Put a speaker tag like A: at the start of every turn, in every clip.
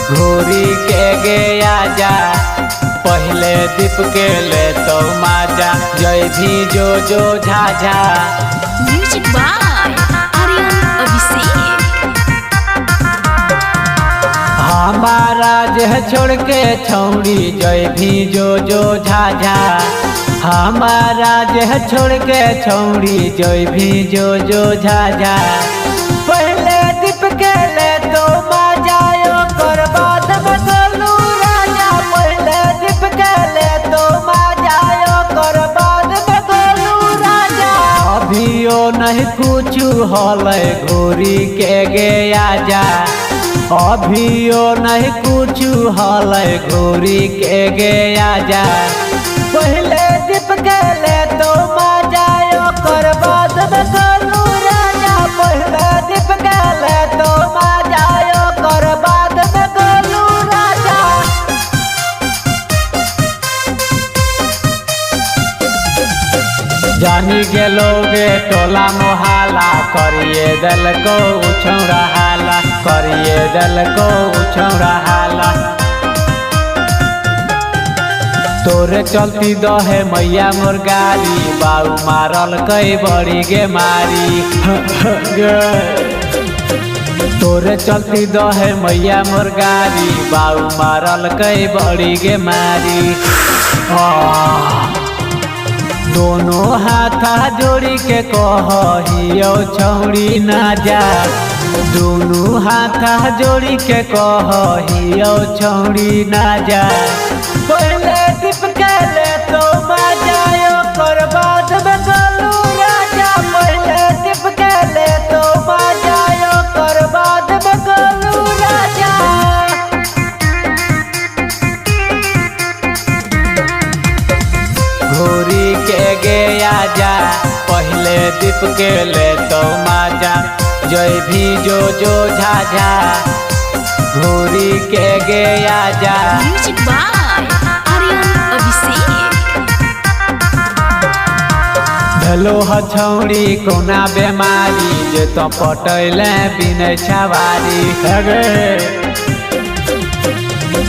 A: घोरी के गे आजा पहले दीप के ले तो माजा जय भी जो झाझा।
B: Music by Aryan Abhishek.
A: हमारा जह छोड़ के छौड़ी जय भी जो झाझा। हमारा जह छोड़ के छौड़ी जय भी जो झाझा। पहले दीप के ले तो माजा कर बाद बदलू राजा। पहले दीप के ले तो माजा कर बाद बदलू राजा। अभियो नहीं कुछ हलै घोरी के गे आजा। अभियो नहीं कुछ हलै घोरी के गे आजा। पहले दीप के ले तो माजा कर बाद बदलू राजा। पहले दीप के ले तो माजा कर बाद बदलू राजा। जानी गेलोगे टोला मोहाला करिए दल को उछौड़ा हाला। करिए दल को उछौड़ा हाला। तोरे चलती दहे मैया मोर गाड़ी बाऊ मारल कई बड़ी गे मारी। तोरे चलती दहे मैया मोर गाड़ी बाऊ मारल कई बड़ी गे मारी। दोनों हाथा जोड़ी के कहियो छौड़ी ना जा। दोनों हाथा जोड़ी के कहियो छौड़ी ना जा। पहले दीप के ले तो माजा कर बाद बदलू राजा। पहले दीप के ले तो माजा कर बाद बदलू राजा। घोरी के गे आजा पहले दीप के ले तो माजा जय भी जो झाझा। घोरी के गे आजा।
B: Music by Aryan Abhishek.
A: भेलो हछौड़ी कोना बेमारी जे तो पटैले बिनै छवारी।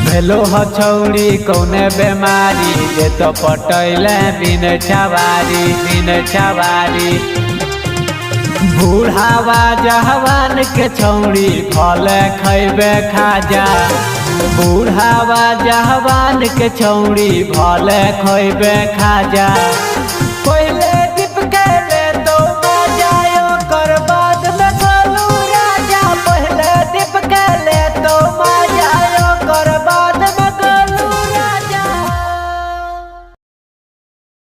A: भेलो हछौड़ी कौने बेमारी जे तो पटैले बिनै छवारी। बिनै छवारी बूढ़ावा जवान के छौड़ी फल खैबे खाजा। बूढ़ावा जवान के छौड़ी फल खैबे खाजा।